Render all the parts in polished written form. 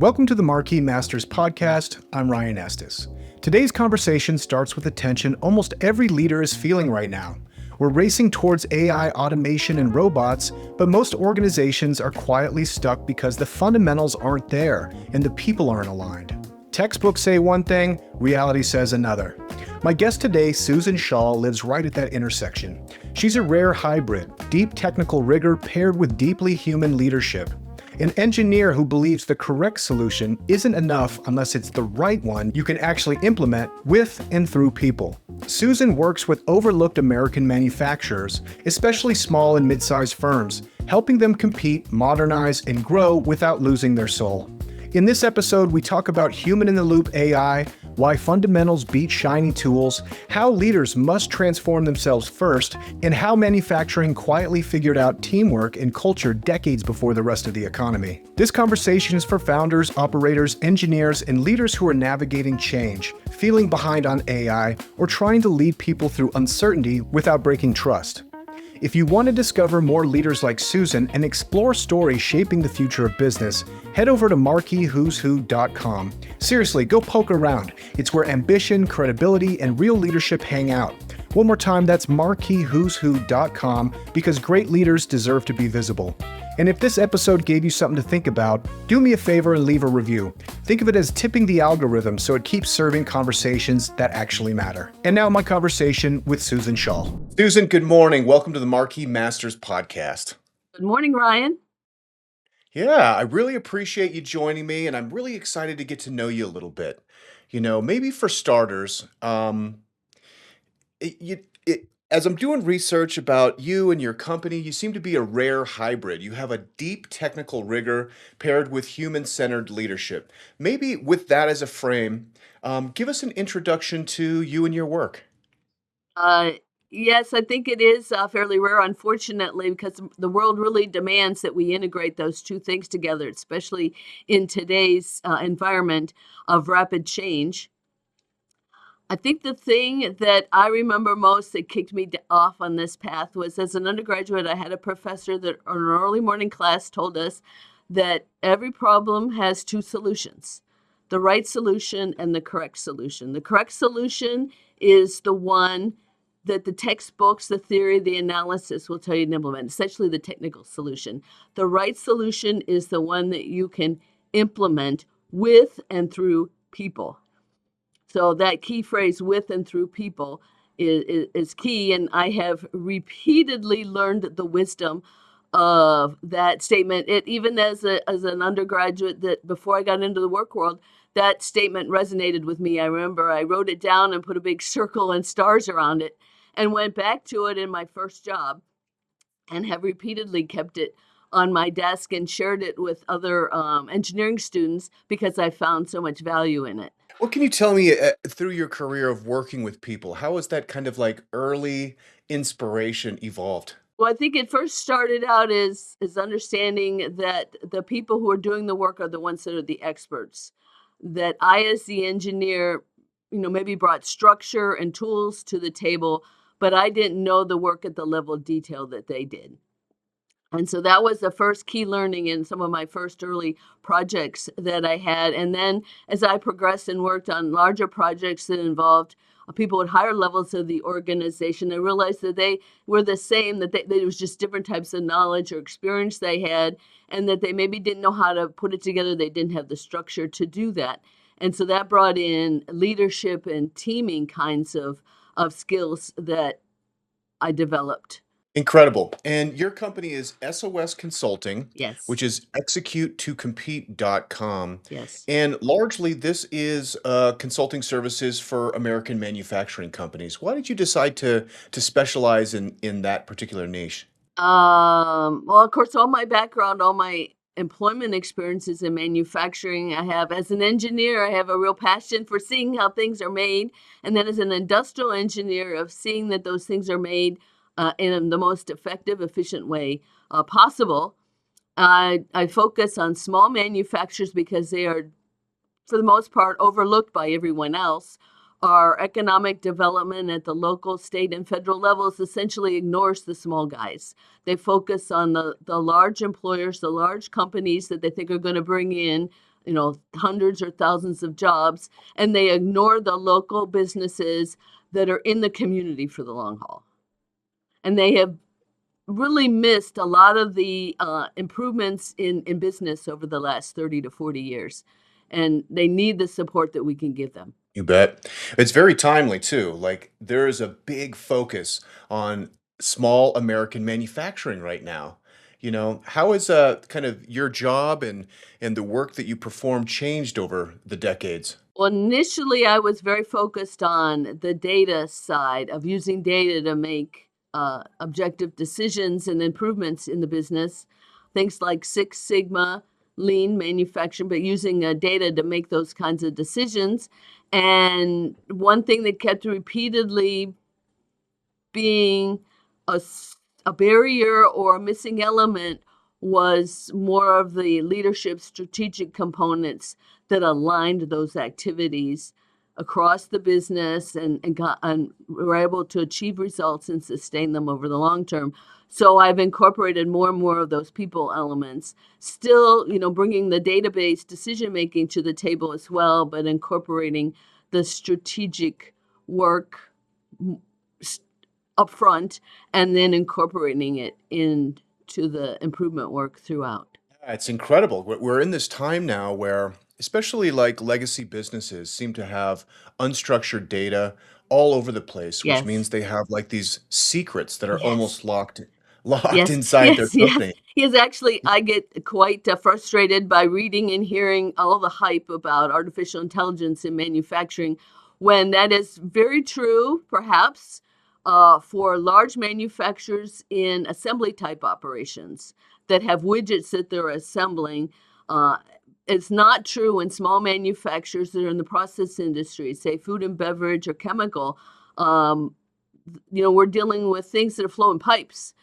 Welcome to the Marquis Masters Podcast. I'm Ryan Estes. Today's conversation starts with the tension almost every leader is feeling right now. We're racing towards AI automation and robots, but most organizations are quietly stuck because the fundamentals aren't there and the people aren't aligned. Textbooks say one thing, reality says another. My guest today, Susan Schall, lives right at that intersection. She's a rare hybrid, deep technical rigor paired with deeply human leadership. An engineer who believes the correct solution isn't enough unless it's the right one you can actually implement with and through people. Susan works with overlooked American manufacturers, especially small and mid-sized firms, helping them compete, modernize, and grow without losing their soul. In this episode, we talk about human-in-the-loop AI, why fundamentals beat shiny tools, how leaders must transform themselves first, and how manufacturing quietly figured out teamwork and culture decades before the rest of the economy. This conversation is for founders, operators, engineers, and leaders who are navigating change, feeling behind on AI, or trying to lead people through uncertainty without breaking trust. If you want to discover more leaders like Susan and explore stories shaping the future of business, head over to marquiswhoswho.com. Seriously, go poke around. It's where ambition, credibility, and real leadership hang out. One more time, that's marquiswhoswho.com, because great leaders deserve to be visible. And if this episode gave you something to think about, do me a favor and leave a review. Think of it as tipping the algorithm so it keeps serving conversations that actually matter. And now my conversation with Susan Schall. Susan, good morning. Welcome to the Marquis Masters Podcast. Good morning, Ryan. Yeah, I really appreciate you joining me, and I'm really excited to get to know you a little bit. Maybe for starters, as I'm doing research about you and your company, you seem to be a rare hybrid. You have a deep technical rigor paired with human-centered leadership. Maybe with that as a frame, give us an introduction to you and your work. Uh, yes, I think it is fairly rare, unfortunately, because the world really demands that we integrate those two things together, especially in today's environment of rapid change. I think the thing that I remember most that kicked me off on this path was, as an undergraduate, I had a professor that in an early morning class told us that every problem has two solutions: the right solution and the correct solution. The correct solution is the one that the textbooks, the theory, the analysis will tell you to implement, essentially the technical solution. The right solution is the one that you can implement with and through people. So that key phrase, with and through people, is key. And I have repeatedly learned the wisdom of that statement. Even as an undergraduate, that before I got into the work world, that statement resonated with me. I remember I wrote it down and put a big circle and stars around it and went back to it in my first job and have repeatedly kept it on my desk and shared it with other engineering students because I found so much value in it. What can you tell me through your career of working with people? How has that kind of like early inspiration evolved? Well, I think it first started out as understanding that the people who are doing the work are the ones that are the experts. That I, as the engineer, maybe brought structure and tools to the table, but I didn't know the work at the level of detail that they did. And so that was the first key learning in some of my first early projects that I had. And then as I progressed and worked on larger projects that involved people at higher levels of the organization, I realized that they were the same, that there was just different types of knowledge or experience they had, and that they maybe didn't know how to put it together. They didn't have the structure to do that. And so that brought in leadership and teaming kinds of skills that I developed. Incredible. And your company is SOS Consulting, Yes. which is execute2compete.com. Yes. And largely, this is consulting services for American manufacturing companies. Why did you decide to specialize in that particular niche? Well, of course, all my background, all my employment experiences in manufacturing, I have as an engineer, I have a real passion for seeing how things are made. And then as an industrial engineer, of seeing that those things are made in the most effective, efficient way possible. I focus on small manufacturers because they are, for the most part, overlooked by everyone else. Our economic development at the local, state, and federal levels essentially ignores the small guys. They focus on the large employers, the large companies that they think are going to bring in hundreds or thousands of jobs, and they ignore the local businesses that are in the community for the long haul. And they have really missed a lot of the improvements in business over the last 30 to 40 years. And they need the support that we can give them. You bet. It's very timely too. Like there is a big focus on small American manufacturing right now. How has kind of your job and the work that you perform changed over the decades? Well, initially, I was very focused on the data side of using data to make objective decisions and improvements in the business. Things like Six Sigma, lean manufacturing, but using data to make those kinds of decisions. And one thing that kept repeatedly being a barrier or a missing element was more of the leadership strategic components that aligned those activities across the business and were able to achieve results and sustain them over the long term. So I've incorporated more and more of those people elements, still, bringing the database decision making to the table as well, but incorporating the strategic work up front and then incorporating it into the improvement work throughout. Yeah, it's incredible. We're in this time now where, especially like legacy businesses, seem to have unstructured data all over the place, which Yes. means they have like these secrets that are Yes. almost locked Yes, inside their yes, yes. company. Yes, actually, I get quite frustrated by reading and hearing all the hype about artificial intelligence in manufacturing, when that is very true, perhaps, for large manufacturers in assembly type operations that have widgets that they're assembling. Uh, it's not true in small manufacturers that are in the process industry, say food and beverage or chemical. Um, we're dealing with things that are flowing pipes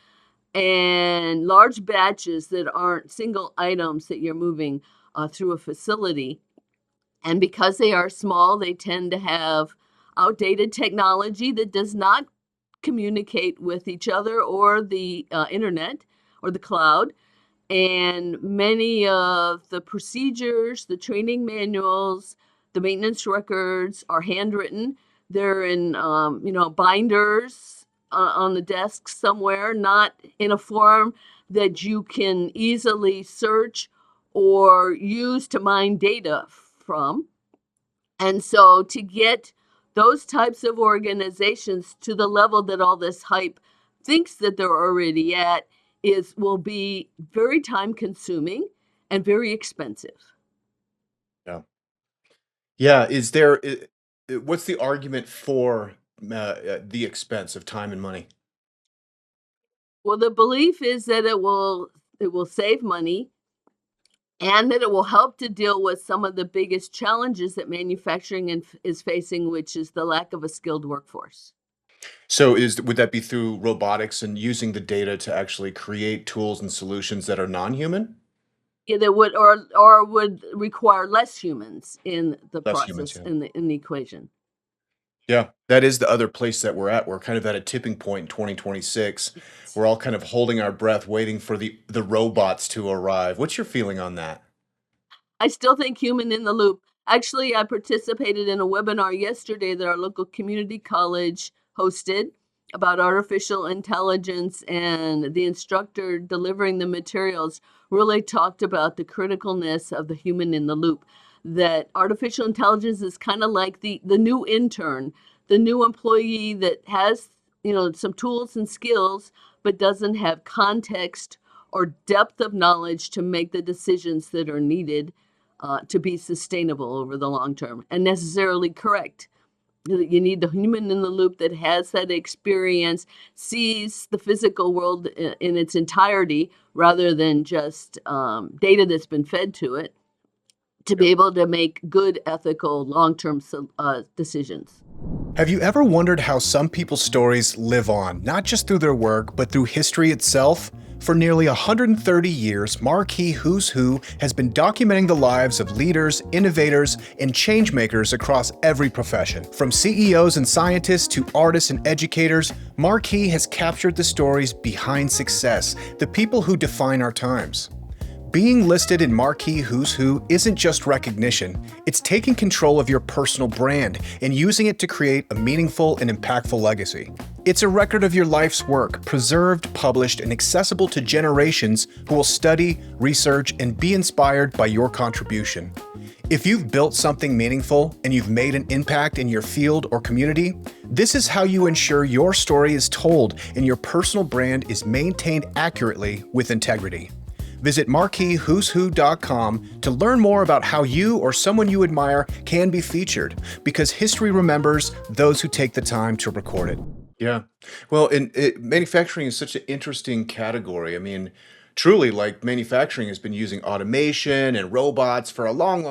and large batches that aren't single items that you're moving through a facility. And because they are small, they tend to have outdated technology that does not communicate with each other or the internet or the cloud. And many of the procedures, the training manuals, the maintenance records are handwritten. They're in, binders on the desk somewhere, not in a form that you can easily search or use to mine data from. And so to get those types of organizations to the level that all this hype thinks that they're already at will be very time consuming and very expensive. Yeah. Yeah. What's the argument for the expense of time and money? Well, the belief is that it will save money and that it will help to deal with some of the biggest challenges that manufacturing is facing, which is the lack of a skilled workforce. So would that be through robotics and using the data to actually create tools and solutions that are non-human? Yeah, that would require less humans in the Less humans, process yeah. in the equation. Yeah, that is the other place that we're at. We're kind of at a tipping point in 2026. We're all kind of holding our breath, waiting for the robots to arrive. What's your feeling on that? I still think human in the loop. Actually, I participated in a webinar yesterday that our local community college hosted about artificial intelligence, and the instructor delivering the materials really talked about the criticalness of the human in the loop. That artificial intelligence is kind of like the new intern, the new employee that has, some tools and skills, but doesn't have context or depth of knowledge to make the decisions that are needed to be sustainable over the long term and necessarily correct. You need the human in the loop that has that experience, sees the physical world in its entirety rather than just data that's been fed to it, to be able to make good, ethical, long-term decisions. Have you ever wondered how some people's stories live on, not just through their work, but through history itself? For nearly 130 years, Marquis Who's Who has been documenting the lives of leaders, innovators, and changemakers across every profession. From CEOs and scientists to artists and educators, Marquis has captured the stories behind success, the people who define our times. Being listed in Marquis Who's Who isn't just recognition, it's taking control of your personal brand and using it to create a meaningful and impactful legacy. It's a record of your life's work, preserved, published, and accessible to generations who will study, research, and be inspired by your contribution. If you've built something meaningful and you've made an impact in your field or community, this is how you ensure your story is told and your personal brand is maintained accurately with integrity. Visit marquiswhoswho.com to learn more about how you or someone you admire can be featured, because history remembers those who take the time to record it. Yeah. Well, manufacturing is such an interesting category. I mean, truly, like manufacturing has been using automation and robots for a long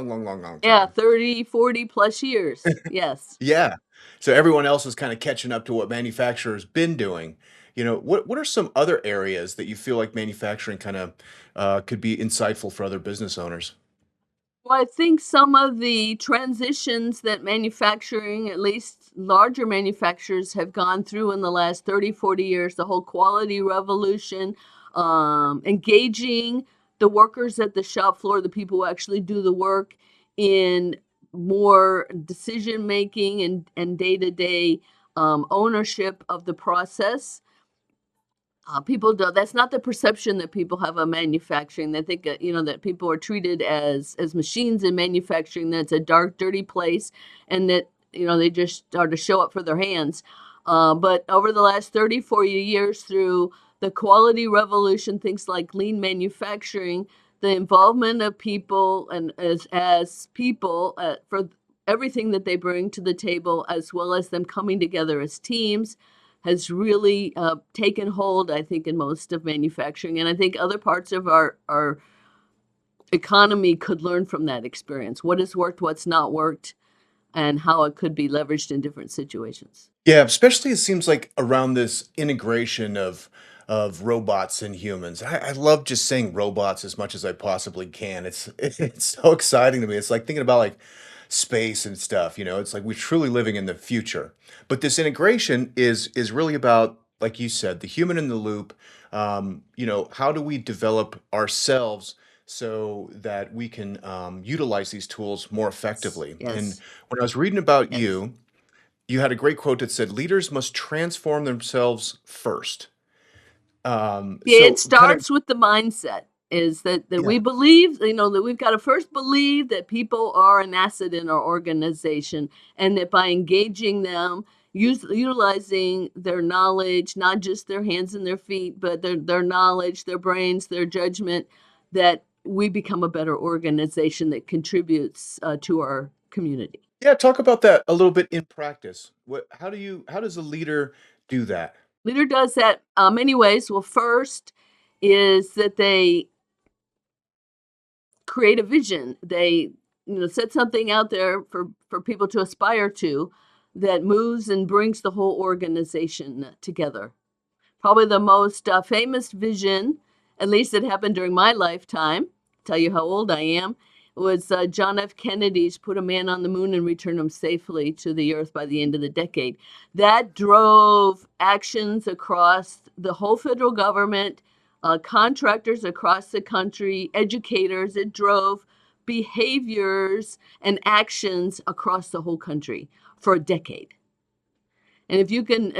Yeah, time. 30, 40 plus years. Yes. Yeah. So everyone else is kind of catching up to what manufacturers been doing. What are some other areas that you feel like manufacturing kind of could be insightful for other business owners? Well, I think some of the transitions that manufacturing, at least larger manufacturers, have gone through in the last 30, 40 years, the whole quality revolution, engaging the workers at the shop floor, the people who actually do the work, in more decision making and day-to-day ownership of the process. People do That's not the perception that people have of manufacturing. They think, that people are treated as machines in manufacturing, that's a dark, dirty place, and that, they just are to show up for their hands. But over the last 30, 40 years, through the quality revolution, things like lean manufacturing, the involvement of people and as people, for everything that they bring to the table, as well as them coming together as teams, has really taken hold, I think, in most of manufacturing. And I think other parts of our economy could learn from that experience. What has worked, what's not worked, and how it could be leveraged in different situations. Yeah, especially it seems like around this integration of robots and humans. I love just saying robots as much as I possibly can. It's so exciting to me. It's like thinking about like space and stuff. It's like we're truly living in the future. But this integration is really about, like you said, the human in the loop. How do we develop ourselves so that we can utilize these tools more Yes. effectively? And Yes. when I was reading about Yes. you had a great quote that said, "Leaders must transform themselves first." Yeah, it So kind of, starts with the mindset, is that yeah, we believe, that we've got to first believe that people are an asset in our organization, and that by engaging them, utilizing their knowledge, not just their hands and their feet, but their knowledge, their brains, their judgment, that we become a better organization that contributes to our community. yeah. Talk about that a little bit in practice. How does a leader do that? Leader does that many ways. Well, first is that they create a vision. They, set something out there for people to aspire to, that moves and brings the whole organization together. Probably the most famous vision, at least it happened during my lifetime, tell you how old I am, was John F. Kennedy's put a man on the moon and return him safely to the earth by the end of the decade. That drove actions across the whole federal government, contractors across the country, educators. It drove behaviors and actions across the whole country for a decade. And if you can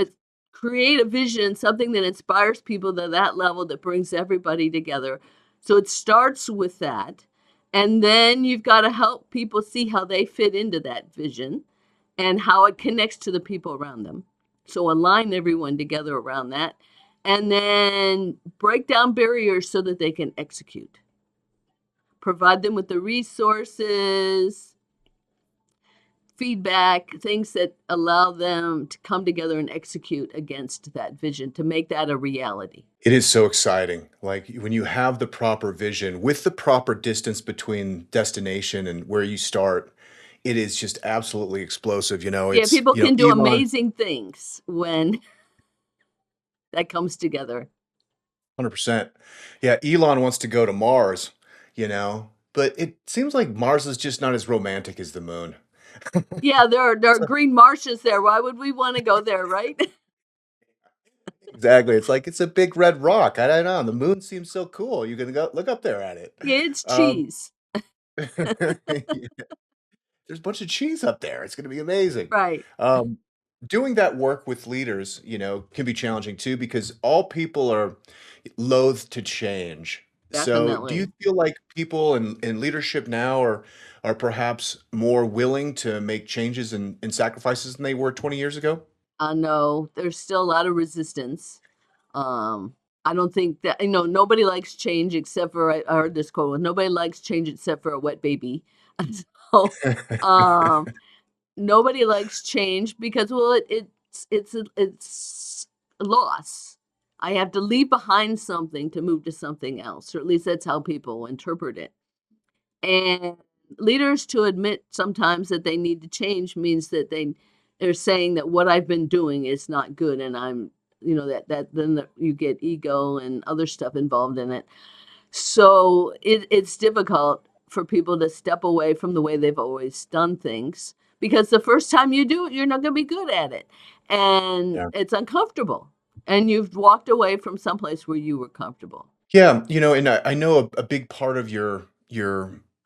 create a vision, something that inspires people to that level, that brings everybody together. So it starts with that. And then you've got to help people see how they fit into that vision and how it connects to the people around them. So align everyone together around that. And then break down barriers so that they can execute. Provide them with the resources, feedback, things that allow them to come together and execute against that vision, to make that a reality. It is so exciting. Like when you have the proper vision with the proper distance between destination and where you start, it is just absolutely explosive. Yeah, It's, people can do Elon, amazing things when that comes together. 100%. Yeah, Elon wants to go to Mars, but it seems like Mars is just not as romantic as the moon. Yeah, there are green marshes there. Why would we want to go there, right? Exactly. It's like it's a big red rock. I don't know. The moon seems so cool. You can go look up there at it. Yeah, it's Um, cheese. yeah, there's a bunch of cheese up there. It's going to be amazing. Right. Um, doing that work with leaders, can be challenging too because all people are loath to change. So, do you Definitely. feel like people in leadership now are perhaps more willing to make changes and sacrifices than they were 20 years ago? I know there's still a lot of resistance. Um, I don't think that nobody likes change except for I heard this quote, "Nobody likes change except for a wet baby." And so, um, nobody likes change because, well, it's a loss. I have to leave behind something to move to something else, or at least that's how people interpret it. And leaders to admit sometimes that they need to change means that they're saying that what I've been doing is not good, and I'm that then you get ego and other stuff involved in it. So it's difficult for people to step away from the way they've always done things because the first time you do it, you're not going to be good at it, and Yeah. it's uncomfortable. And you've walked away from someplace where you were comfortable. Yeah, and I know a big part of your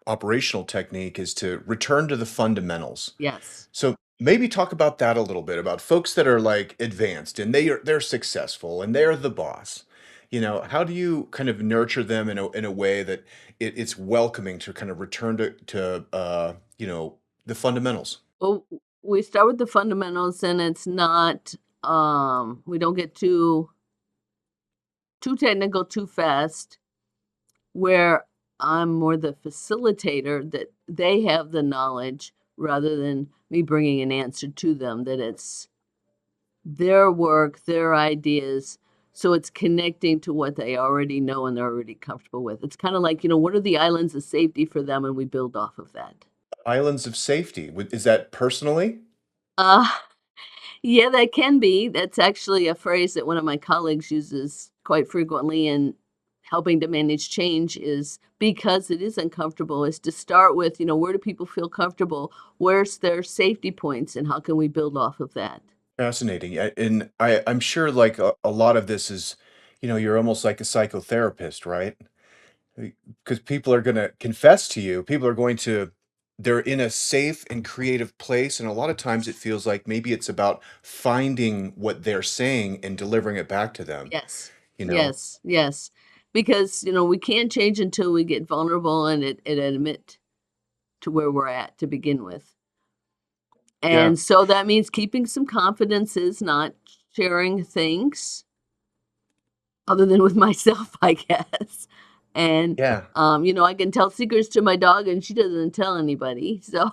operational technique is to return to the fundamentals. Yes. So maybe talk about that a little bit about folks that are like advanced and they're successful and they're the boss. How do you kind of nurture them in a way that it's welcoming to kind of return to the fundamentals? Well, we start with the fundamentals, and it's not, we don't get too technical too fast, where I'm more the facilitator that they have the knowledge rather than me bringing an answer to them, that it's their work, their ideas, so it's connecting to what they already know and they're already comfortable with. It's kinda like, what are the islands of safety for them, and we build off of that. Islands of safety. Is that personally? Uh Yeah, that can be. That's actually a phrase that one of my colleagues uses quite frequently in helping to manage change is because it is uncomfortable, is to start with, where do people feel comfortable? Where's their safety points and how can we build off of that? Fascinating. And I'm sure like a lot of this is, you're almost like a psychotherapist, right? Because people are going to confess to you. They're in a safe and creative place. And a lot of times it feels like maybe it's about finding what they're saying and delivering it back to them, Yes. you know? Yes. Yes. Because, we can't change until we get vulnerable and admit to where we're at to begin with. Yeah. And so that means keeping some confidence is not sharing things other than with myself, I guess. And, Yeah. I can tell secrets to my dog and she doesn't tell anybody. So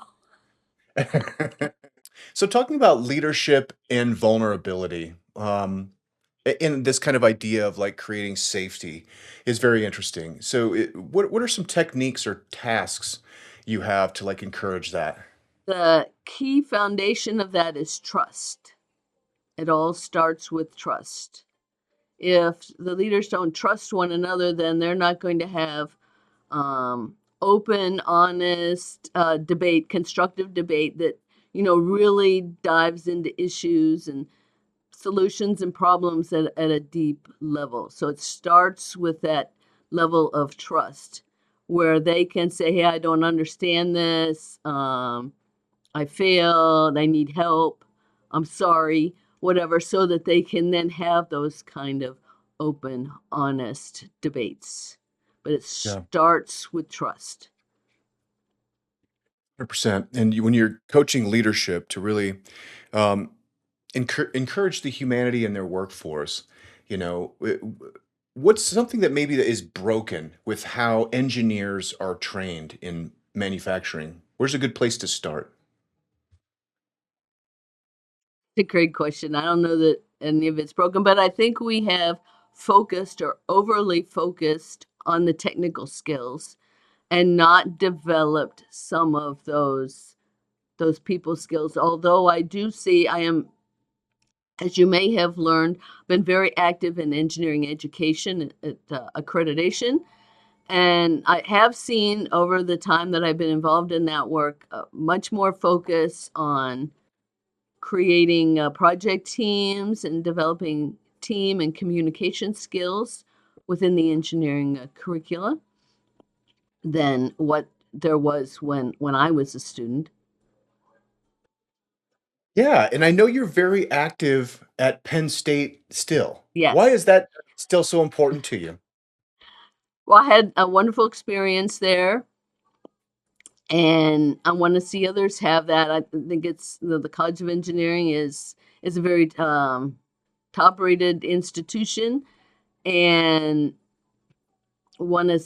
So talking about leadership and vulnerability, in this kind of idea of like creating safety is very interesting. So what are some techniques or tasks you have to like encourage that? the key foundation of that is trust. It all starts with trust. If the leaders don't trust one another, then they're not going to have open, honest debate, constructive debate that, really dives into issues and solutions and problems at a deep level. So it starts with that level of trust where they can say, hey, I don't understand this. I failed. I need help. I'm sorry, whatever, so that they can then have those kind of open, honest debates. But it Yeah, starts with trust. 100%. And when you're coaching leadership to really um, encourage the humanity in their workforce, what's something that maybe that is broken with how engineers are trained in manufacturing? Where's a good place to start? It's a great question. I don't know that any of it's broken, but I think we have focused or overly focused on the technical skills and not developed some of those people skills. Although I do see I am, as you may have learned, been very active in engineering education at accreditation. And I have seen over the time that I've been involved in that work, much more focus on creating project teams and developing team and communication skills within the engineering curricula than what there was when I was a student. Yeah, and I know you're very active at Penn State still. Why Yes. is that still so important to you? Well, I had a wonderful experience there, and I want to see others have that. I think it's the College of Engineering is a very top rated institution, and want to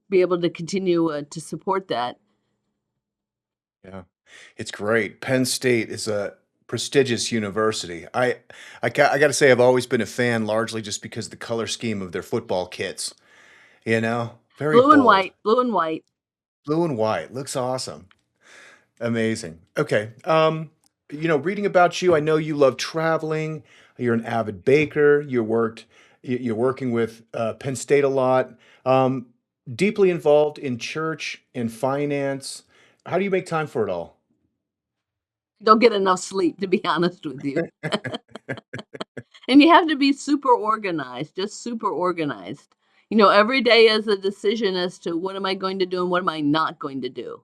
be able to continue to support that. Yeah, it's great. Penn State is a prestigious university. I got to say I've always been a fan, largely just because the color scheme of their football kits. Very Blue and bold, white, blue and white. blue and white. Looks awesome. Amazing. Okay. Reading about you, I know you love traveling. You're an avid baker. You're working with Penn State a lot. Um, Deeply involved in church and finance. How do you make time for it all? Don't get enough sleep, to be honest with you. And you have to be super organized, just super organized. Every day is a decision as to what am I going to do and what am I not going to do.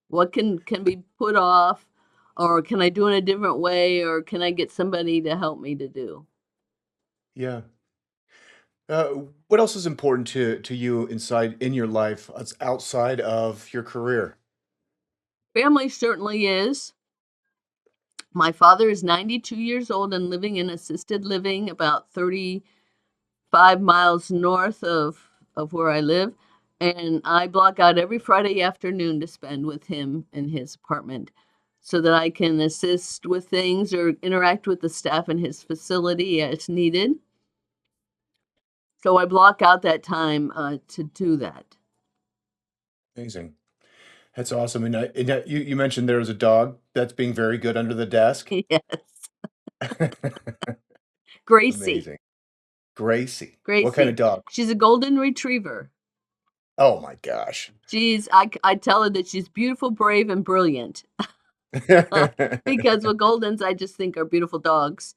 What can be put off, or can I do in a different way, or can I get somebody to help me to do? Yeah. Uh, what else is important to you in your life outside of your career? Family certainly is. My father is 92 years old and living in assisted living about 35 miles north of where I live, and I block out every Friday afternoon to spend with him in his apartment so that I can assist with things or interact with the staff in his facility as needed. So I block out that time to do that. Amazing. That's awesome. You mentioned there was a dog that's being very good under the desk. Yes. Gracie. Amazing. Gracie. What kind of Gracie. dog? She's a golden retriever. Oh my gosh. I tell her that she's beautiful, brave, and brilliant. Because with Goldens, I just think are beautiful dogs.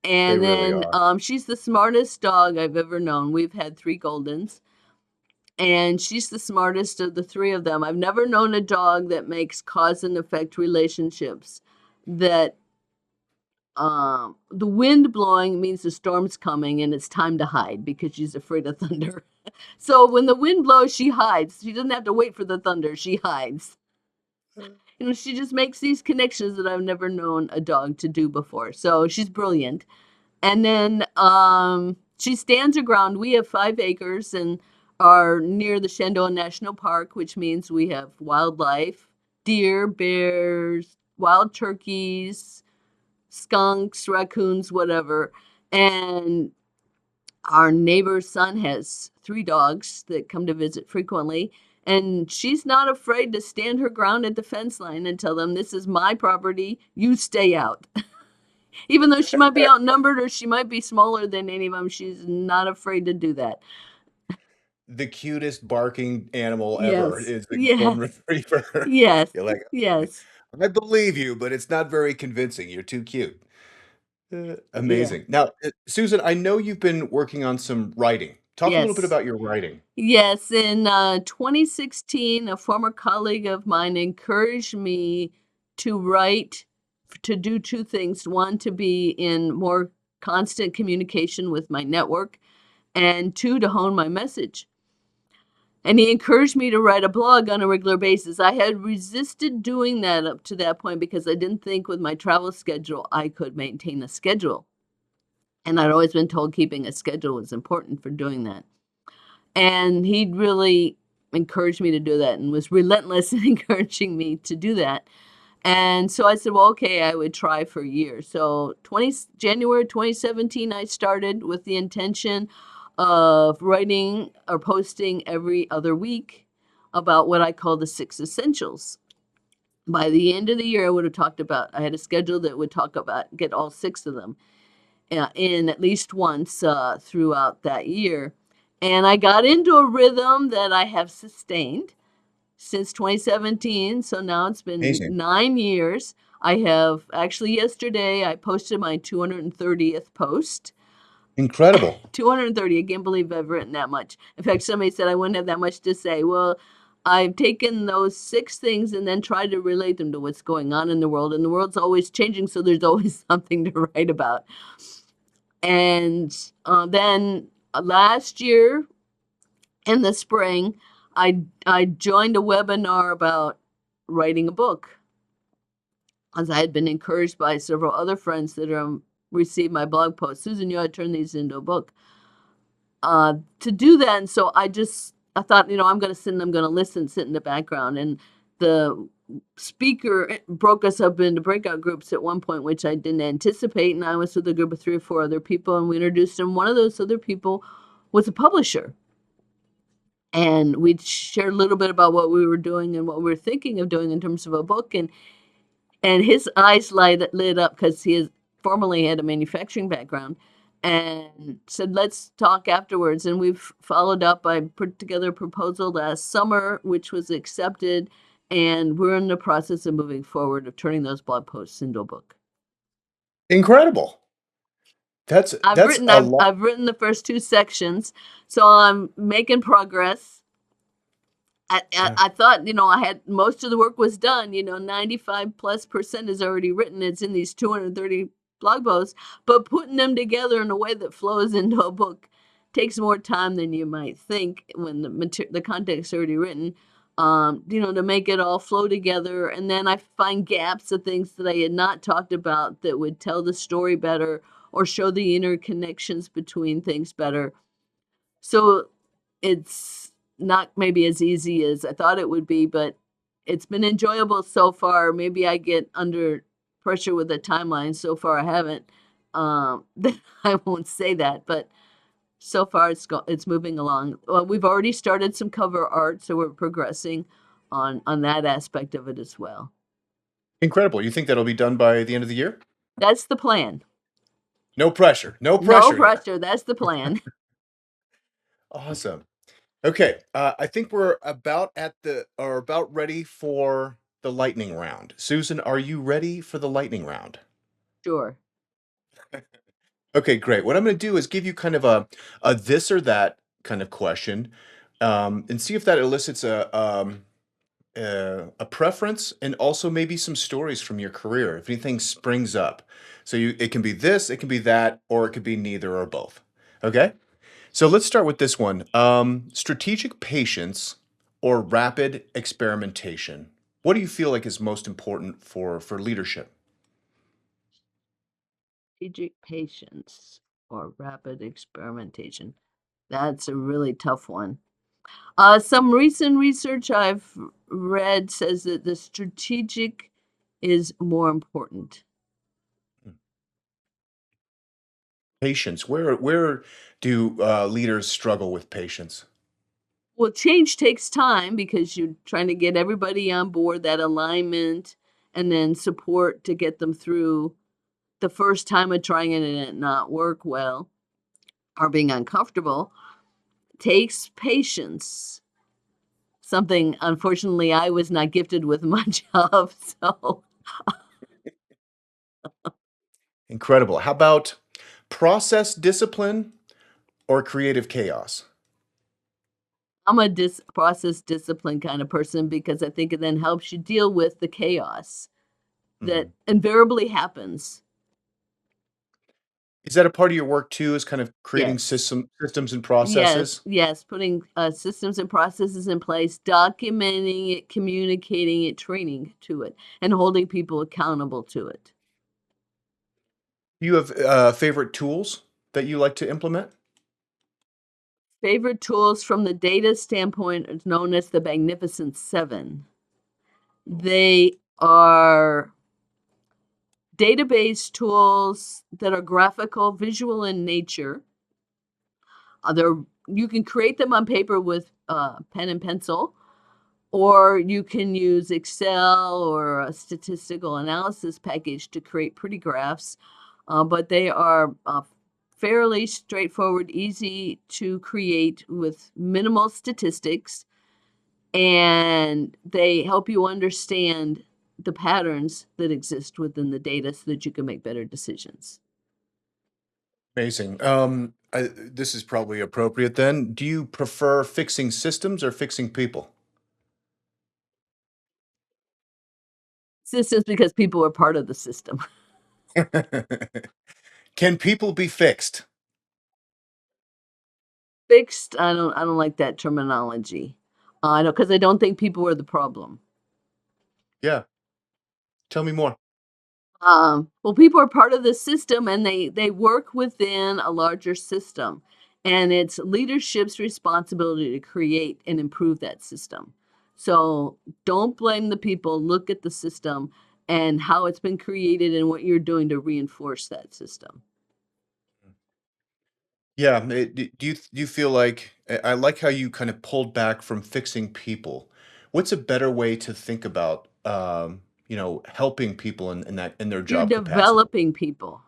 They And really then are. she's the smartest dog I've ever known. We've had 3 Goldens, and she's the smartest of the 3 of them. I've never known a dog that makes cause and effect relationships. That the wind blowing means the storm's coming and it's time to hide because she's afraid of thunder. So when the wind blows, she hides. She doesn't have to wait for the thunder. She hides. She just makes these connections that I've never known a dog to do before. So she's brilliant. And then she stands her ground. We have 5 acres and are near the Shenandoah National Park, which means we have wildlife, deer, bears, wild turkeys, skunks, raccoons, whatever. And our neighbor's son has 3 dogs that come to visit frequently. And she's not afraid to stand her ground at the fence line and tell them, this is my property, you stay out. Even though she might be outnumbered or she might be smaller than any of them, she's not afraid to do that. The cutest barking animal ever Yes. is the golden Yes. retriever. Yes. You're like, Yes. I believe you, but it's not very convincing. You're too cute. Yeah. Amazing. Now, Susan, I know you've been working on some writing. Talk a little bit Yes. about your writing. Yes. In 2016, a former colleague of mine encouraged me to write, to do 2 things. One, to be in more constant communication with my network, and 2, to hone my message. And he encouraged me to write a blog on a regular basis. I had resisted doing that up to that point because I didn't think with my travel schedule I could maintain a schedule. And I'd always been told keeping a schedule was important for doing that. And he'd really encouraged me to do that and was relentless in encouraging me to do that. And so I said, well, okay, I would try for a year. So January 2017, I started with the intention of writing or posting every other week about what I call the 6 essentials. By the end of the year, I had a schedule that would get all 6 of them in at least once throughout that year. And I got into a rhythm that I have sustained since 2017. So now it's been Amazing. 9 years. I have actually yesterday, I posted my 230th post. Incredible. 230. I can't believe I've written that much. In fact, somebody said I wouldn't have that much to say. Well, I've taken those 6 things and then tried to relate them to what's going on in the world. And the world's always changing, so there's always something to write about. And then last year in the spring, I joined a webinar about writing a book, as I had been encouraged by several other friends that received my blog post. Susan, you ought to turn these into a book. To do that, and so I thought, I'm going to sit and I'm going to listen, sit in the background. And the speaker broke us up into breakout groups at one point, which I didn't anticipate. And I was with a group of 3 or 4 other people, and we introduced them. One of those other people was a publisher. And we'd shared a little bit about what we were doing and what we were thinking of doing in terms of a book. And his eyes lit up because he formerly had a manufacturing background, and said, let's talk afterwards. And we've followed up. I put together a proposal last summer, which was accepted. And we're in the process of moving forward, of turning those blog posts into a book. Incredible. That's I've written the first 2 sections, so I'm making progress. I thought, I had most of the work was done, 95+% is already written. It's in these 230 blog posts, but putting them together in a way that flows into a book takes more time than you might think when the context is already written, to make it all flow together. And then I find gaps of things that I had not talked about that would tell the story better or show the interconnections between things better. So it's not maybe as easy as I thought it would be, but it's been enjoyable so far. Maybe I get under pressure with a timeline. So far, I haven't. I won't say that, but so far it's moving along. Well, we've already started some cover art, so we're progressing on that aspect of it as well. incredible. You think that'll be done by the end of the year? That's the plan. No pressure. No No pressure here. pressure. That's the plan. Awesome. Okay, I think we're about ready for the lightning round. Susan, are you ready for the lightning round? Sure. Okay, great. What I'm going to do is give you kind of a this or that kind of question, and see if that elicits a preference and also maybe some stories from your career, if anything springs up. So it can be this, it can be that, or it could be neither or both. Okay? So let's start with this one. Strategic patience or rapid experimentation? What do you feel like is most important for leadership? Strategic patience or rapid experimentation. That's a really tough one. Some recent research I've read says that the strategic is more important. Patience. Where do leaders struggle with patience? Well, change takes time because you're trying to get everybody on board, that alignment, and then support to get them through the first time of trying it and it not work well or being uncomfortable. Takes patience. Something, unfortunately, I was not gifted with much of. So Incredible. How about process discipline or creative chaos? I'm a process discipline kind of person because I think it then helps you deal with the chaos that Mhm. invariably happens. Is that a part of your work too, is kind of creating Yes. systems and Yes, processes? yes, putting systems and processes in place, documenting it, communicating it, training to it, and holding people accountable to it. Do you have favorite tools that you like to implement? Favorite tools from the data standpoint is known as the Magnificent Seven. They are database tools that are graphical, visual in nature. You can create them on paper with pen and pencil, or you can use Excel or a statistical analysis package to create pretty graphs. But they are fairly straightforward, easy to create with minimal statistics, and they help you understand the patterns that exist within the data so that you can make better decisions. Amazing. This is probably appropriate then. Do you prefer fixing systems or fixing people? Systems because people are part of the system. Can people be fixed? Fixed, I don't like that terminology. I don't, because I don't think people are the problem. Yeah. Tell me more. Well, people are part of the system and they work within a larger system. And it's leadership's responsibility to create and improve that system. So don't blame the people, look at the system and how it's been created and what you're doing to reinforce that system. Yeah. Do you feel like I like how you kind of pulled back from fixing people? What's a better way to think about helping people in that in their You're job capacity? developing people.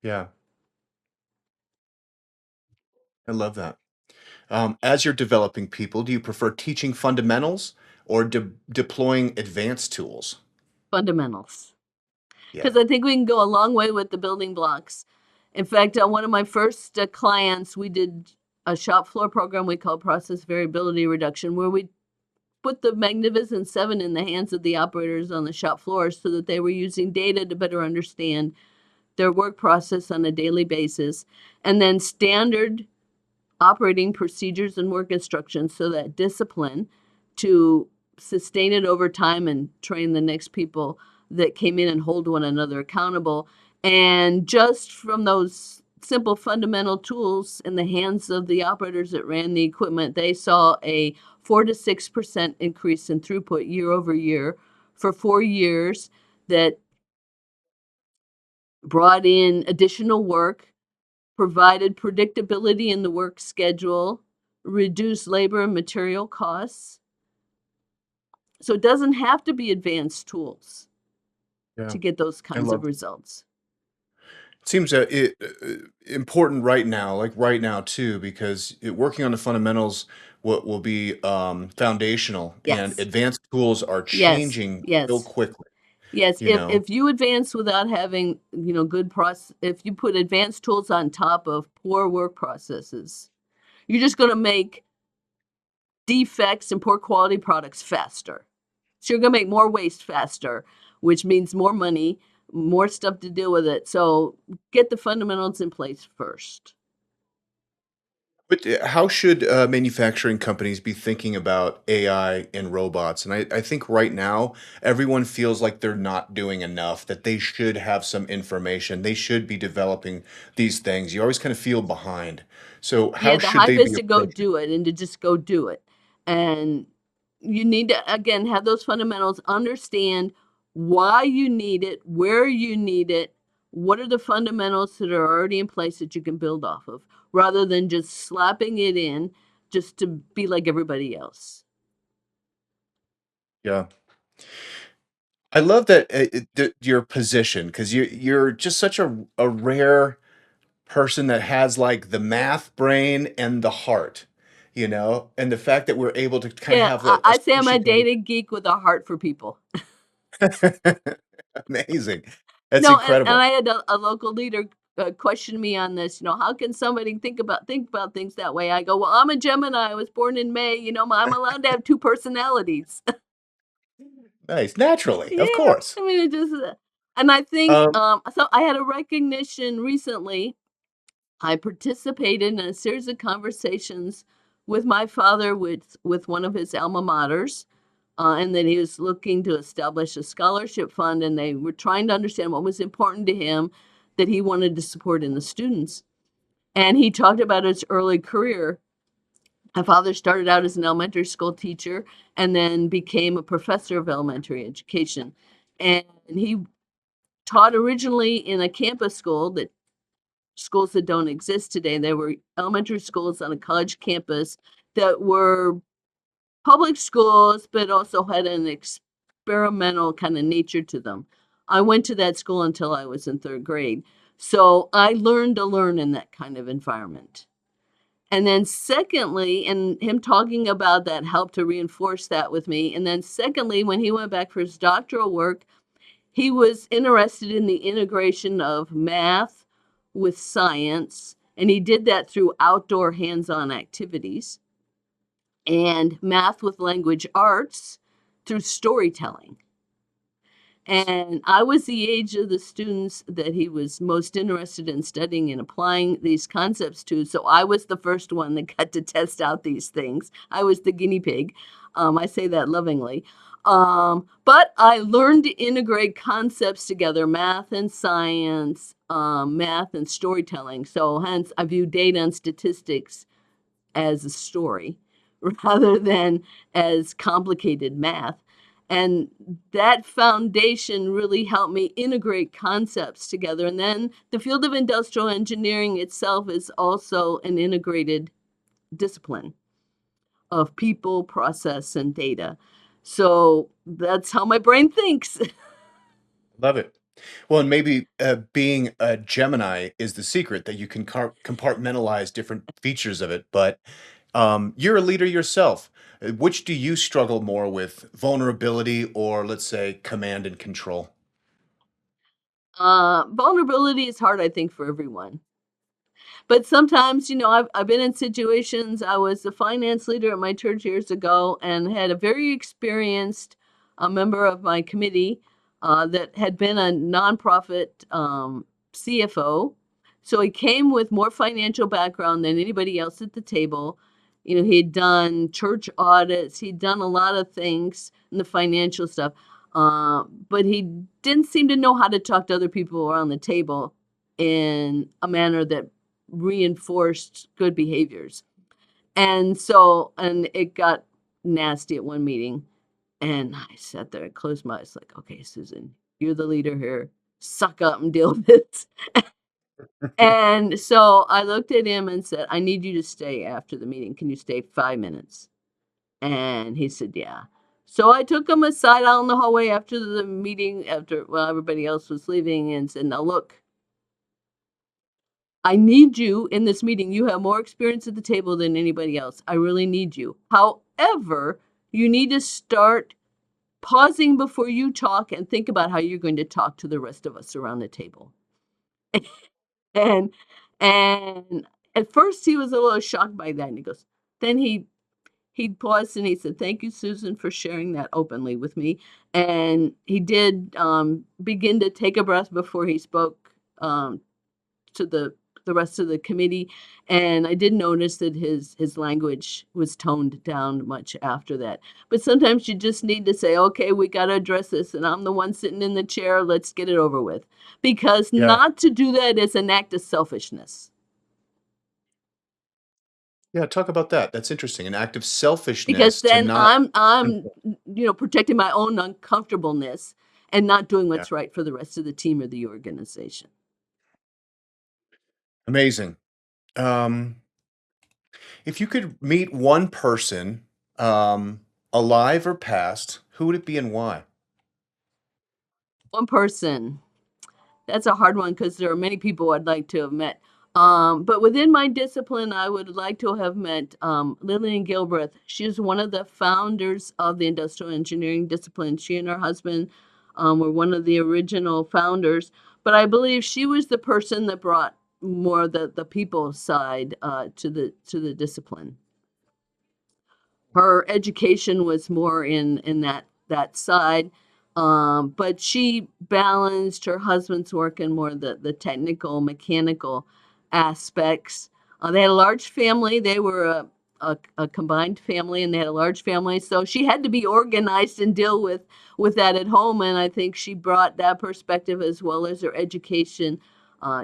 Yeah, I love that. As you're developing people, do you prefer teaching fundamentals or deploying advanced tools? Fundamentals. Yeah. Because I think we can go a long way with the building blocks. In fact, one of my first clients, we did a shop floor program we call process variability reduction, where we put the Magnificent Seven in the hands of the operators on the shop floor so that they were using data to better understand their work process on a daily basis, and then standard operating procedures and work instructions so that discipline to sustain it over time and train the next people that came in and hold one another accountable. And just from those simple fundamental tools in the hands of the operators that ran the equipment, they saw a 4 to 6% increase in throughput year over year for 4 years that brought in additional work, provided predictability in the work schedule, reduced labor and material costs. So it doesn't have to be advanced tools Yeah. to get those I kinds of love results. it seems important right now, like right now too, because working on the fundamentals will be foundational, and Yes. advanced tools are Yes. changing so Yes. quickly, Yes. you If know. if you advance without having, good process, if you put advanced tools on top of poor work processes, you're just going to make defects and poor quality products faster. So you're gonna make more waste faster, which means more money, more stuff to deal with it. So get the fundamentals in place first. But how should manufacturing companies be thinking about AI and robots? And I think right now, everyone feels like they're not doing enough, that they should have some information. They should be developing these things. You always kind of feel behind. So, Yeah, how the should they hype is be to go approaching? do it and to just go do it. And you need to, again, have those fundamentals, understand why you need it, where you need it, what are the fundamentals that are already in place that you can build off of, rather than just slapping it in just to be like everybody else. Yeah. I love that your position, because you're just such a rare person that has like the math brain and the heart, and the fact that we're able to kind of Yeah, have a I say I'm a sociable. data geek with a heart for people. Amazing. That's No, and incredible. I had a local leader question me on this. How can somebody think about things that way? I go, well, I'm a Gemini. I was born in May. I'm allowed to have two personalities. Nice. Naturally, of Yeah, course. I mean, it just, and I think Um, so. I had a recognition recently. I participated in a series of conversations with my father with one of his alma maters, and that he was looking to establish a scholarship fund, and they were trying to understand what was important to him that he wanted to support in the students. And he talked about his early career. My father started out as an elementary school teacher and then became a professor of elementary education. And he taught originally in a campus school that schools that don't exist today. There were elementary schools on a college campus that were public schools, but also had an experimental kind of nature to them. I went to that school until I was in third grade. So I learned to learn in that kind of environment. And then, secondly, and him talking about that helped to reinforce that with me. And then, secondly, when he went back for his doctoral work, he was interested in the integration of math with science, and he did that through outdoor hands-on activities, and math with language arts through storytelling. And I was the age of the students that he was most interested in studying and applying these concepts to. So I was the first one that got to test out these things. I was the guinea pig. I say that lovingly. But I learned to integrate concepts together, math and science, math and storytelling. So hence, I view data and statistics as a story rather than as complicated math. And that foundation really helped me integrate concepts together. And then the field of industrial engineering itself is also an integrated discipline of people, process, and data. So that's how my brain thinks. Love it. Well, and maybe being a Gemini is the secret that you can compartmentalize different features of it. But you're a leader yourself. Which do you struggle more with, vulnerability or, let's say, command and control? Vulnerability is hard, I think, for everyone. But sometimes, I've been in situations. I was a finance leader at my church years ago and had a very experienced member of my committee that had been a nonprofit CFO. So he came with more financial background than anybody else at the table. He'd done church audits, he'd done a lot of things in the financial stuff, but he didn't seem to know how to talk to other people around the table in a manner that reinforced good behaviors. And it got nasty at one meeting. And I sat there and closed my eyes like, okay, Susan, you're the leader here. Suck up and deal with it. And so I looked at him and said, I need you to stay after the meeting. Can you stay 5 minutes? And he said, yeah. So I took him aside out in the hallway after the meeting, while everybody else was leaving, and said, now look, I need you in this meeting. You have more experience at the table than anybody else. I really need you. However, you need to start pausing before you talk and think about how you're going to talk to the rest of us around the table. And and at first he was a little shocked by that. And he goes, then he paused and he said, thank you, Susan, for sharing that openly with me. And he did begin to take a breath before he spoke to the rest of the committee. And I did notice that his language was toned down much after that. But sometimes you just need to say, okay, we got to address this. And I'm the one sitting in the chair. Let's get it over with. Because Yeah. not to do that is an act of selfishness. Yeah, talk about that. That's interesting. An act of Because selfishness to then not I'm protecting my own uncomfortableness and not doing yeah. what's right for the rest of the team or the organization. Amazing. Um, if you could meet one person, alive or past, who would it be and why? One person. That's a hard one because there are many people I'd like to have met. But within my discipline, I would like to have met Lillian Gilbreth. She was one of the founders of the industrial engineering discipline. She and her husband were one of the original founders. But I believe she was the person that brought more the people side to the discipline. Her education was more in that side, but she balanced her husband's work in more the technical, mechanical aspects. They had a large family. They were a combined family, and they had a large family. So she had to be organized and deal with that at home. And I think she brought that perspective as well as her education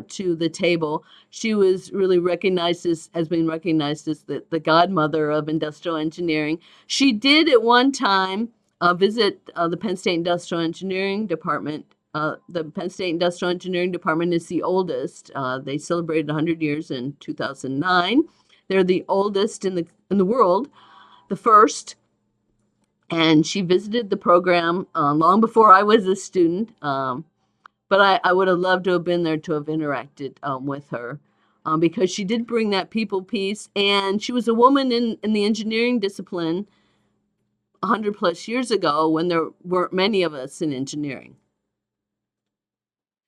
to the table. She was really recognized as being recognized as the godmother of industrial engineering. She did at one time visit the Penn State Industrial Engineering Department. The Penn State Industrial Engineering Department is the oldest. They celebrated 100 years in 2009. They're the oldest in the world, the first. And she visited the program long before I was a student. But I would have loved to have been there to have interacted with her because she did bring that people piece. And she was a woman in the engineering discipline 100 plus years ago when there weren't many of us in engineering.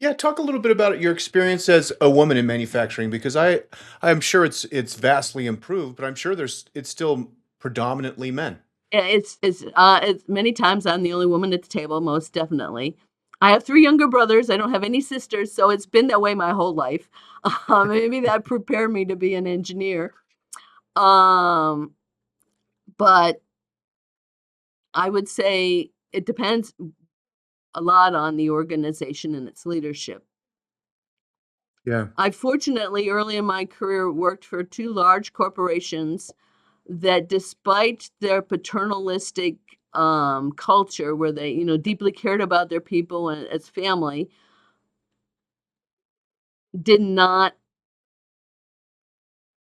Yeah, talk a little bit about your experience as a woman in manufacturing because I'm sure it's vastly improved, but I'm sure it's still predominantly men. Yeah, it's many times I'm the only woman at the table, most definitely. I have 3 younger brothers, I don't have any sisters, so it's been that way my whole life. Maybe that prepared me to be an engineer. Um, but I would say it depends a lot on the organization and its leadership. Yeah. I fortunately, early in my career, worked for 2 large corporations that despite their paternalistic, culture where they, deeply cared about their people and as family, did not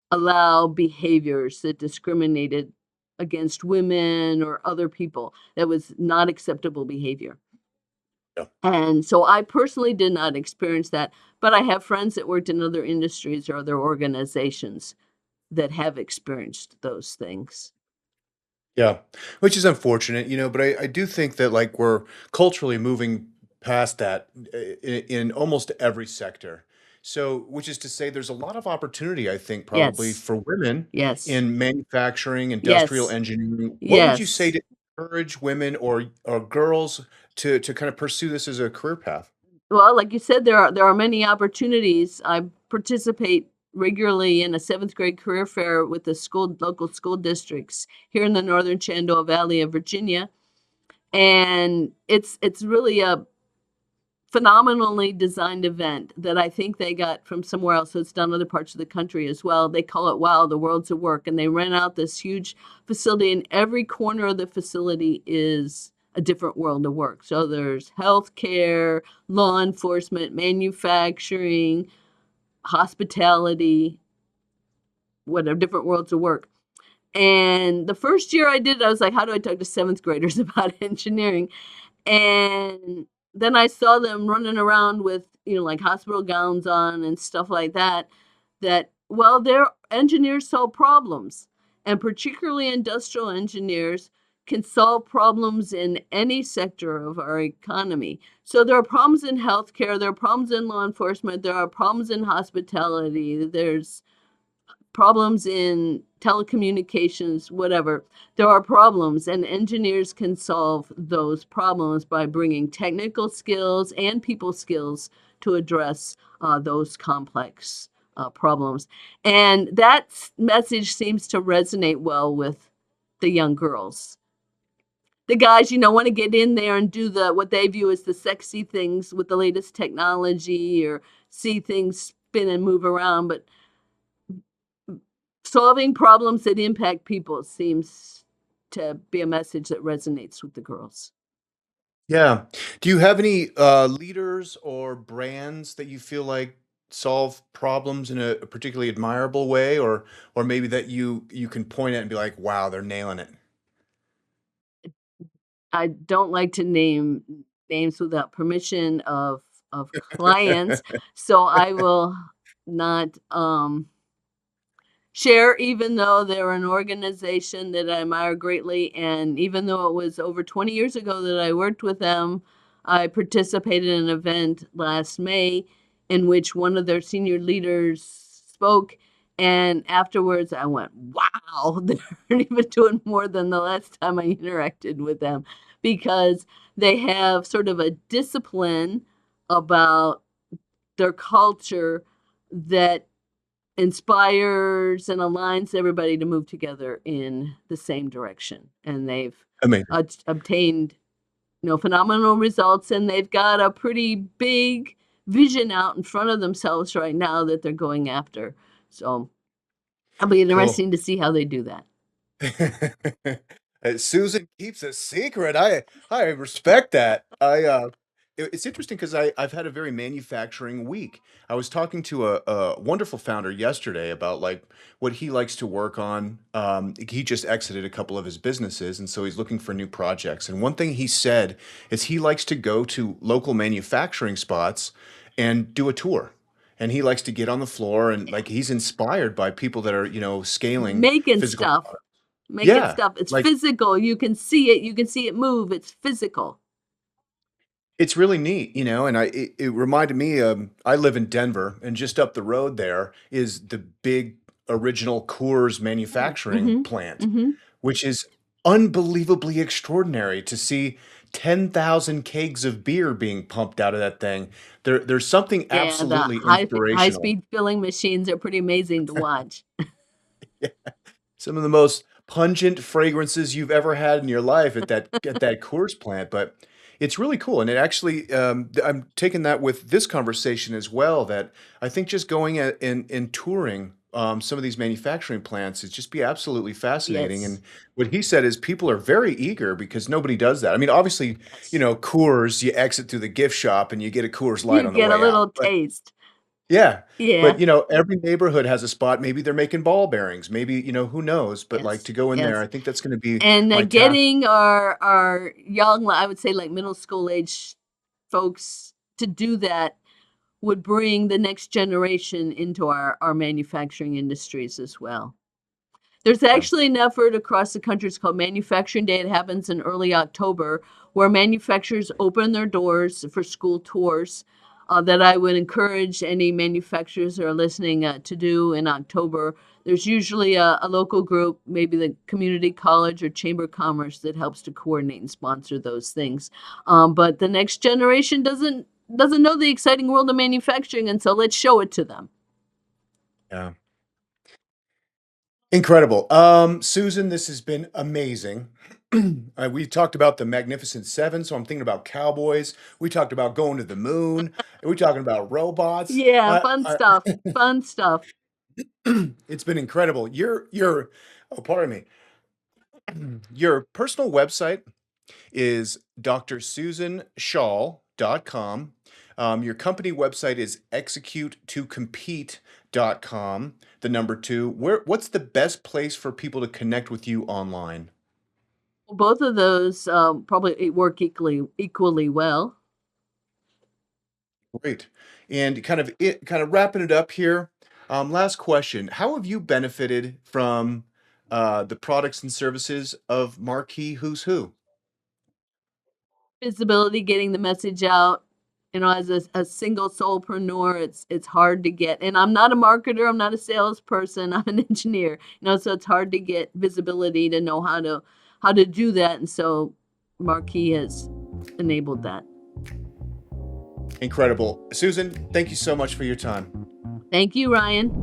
allow behaviors that discriminated against women or other people. That was not acceptable behavior. Yeah. And so I personally did not experience that, but I have friends that worked in other industries or other organizations that have experienced those things. Yeah, which is unfortunate, but I do think that like we're culturally moving past that in almost every sector. So, which is to say, there's a lot of opportunity, I think, probably Yes. for women Yes. in manufacturing, industrial Yes. engineering. What would you say Yes. to encourage women or girls to kind of pursue this as a career path? Well, like you said, there are many opportunities. I participate regularly in a 7th grade career fair with the local school districts here in the Northern Shenandoah Valley of Virginia, and it's really a phenomenally designed event that I think they got from somewhere else. So it's done in other parts of the country as well. They call it Wow, the World's of Work, and they rent out this huge facility, and every corner of the facility is a different world of work. So there's healthcare, law enforcement, manufacturing, hospitality, whatever, different worlds of work. And the first year I did it, I was like, how do I talk to 7th graders about engineering? And then I saw them running around with, like hospital gowns on and stuff like that, well, they're engineers solve problems. And particularly industrial engineers can solve problems in any sector of our economy. So there are problems in healthcare, there are problems in law enforcement, there are problems in hospitality, there's problems in telecommunications, whatever. There are problems, and engineers can solve those problems by bringing technical skills and people skills to address those complex problems. And that message seems to resonate well with the young girls. The guys, want to get in there and do what they view as the sexy things with the latest technology or see things spin and move around, but solving problems that impact people seems to be a message that resonates with the girls. Yeah. Do you have any leaders or brands that you feel like solve problems in a particularly admirable way, or maybe that you can point at and be like, wow, they're nailing it? I don't like to name names without permission of clients, so I will not share, even though they're an organization that I admire greatly, and even though it was over 20 years ago that I worked with them. I participated in an event last May in which one of their senior leaders spoke, and afterwards I went, "Wow, they're even doing more than the last time I interacted with them," because they have sort of a discipline about their culture that inspires and aligns everybody to move together in the same direction. And they've Amazing. obtained, phenomenal results, and they've got a pretty big vision out in front of themselves right now that they're going after. So it'll be Cool. interesting to see how they do that. Susan keeps a secret. I respect that. It's interesting because I've had a very manufacturing week. I was talking to a wonderful founder yesterday about like what he likes to work on. He just exited a couple of his businesses, and so he's looking for new projects. And one thing he said is he likes to go to local manufacturing spots and do a tour. And he likes to get on the floor and like he's inspired by people that are, scaling Making physical stuff, products. making Yeah, stuff. It's like physical. You can see it. You can see it move. It's physical. It's really neat, and it reminded me, I live in Denver, and just up the road there is the big original Coors manufacturing Mm-hmm. plant, Mm-hmm. which is unbelievably extraordinary to see 10,000 kegs of beer being pumped out of that thing. There's something Yeah, the absolutely high inspirational. speed filling machines are pretty amazing to watch. Some of the most pungent fragrances you've ever had in your life at that Coors plant, but it's really cool, and it actually, I'm taking that with this conversation as well, that I think just going and touring, some of these manufacturing plants is just be absolutely fascinating, and Yes, what he said is people are very eager because nobody does that. I mean, obviously, yes. Coors, you exit through the gift shop and you get a Coors Light You on the get a way out, little but taste. yeah, Yeah, but, every neighborhood has a spot, maybe they're making ball bearings, maybe, who knows, but, like, yes, to go in there, yes. I think that's gonna be And, my task. getting our young, I would say, like, middle school age folks to do that would bring the next generation into our manufacturing industries as well. There's Yeah, actually an effort across the country, it's called Manufacturing Day, it happens in early October, where manufacturers open their doors for school tours, that I would encourage any manufacturers that are listening, to do in October. There's usually a local group, maybe the community college or chamber of commerce, that helps to coordinate and sponsor those things. But the next generation doesn't know the exciting world of manufacturing, and so let's show it to them. yeah. Incredible. Susan, this has been amazing. We talked about the Magnificent Seven, so I'm thinking about cowboys. We talked about going to the moon. We're talking about robots. Yeah, fun stuff, fun stuff. It's been incredible. Oh, pardon me. Your personal website is drsusanschall.com. Your company website is execute2compete.com, the number two. What's the best place for people to connect with you online? Both of those, probably work equally well. Great. And kind of wrapping it up here. Last question. How have you benefited from the products and services of Marquis Who's Who? Visibility, getting the message out, as a single solopreneur, it's hard to get, and I'm not a marketer, I'm not a salesperson, I'm an engineer, so it's hard to get visibility to know how to do that, and so Marquee has enabled that. Incredible. Susan, thank you so much for your time. Thank you, Ryan.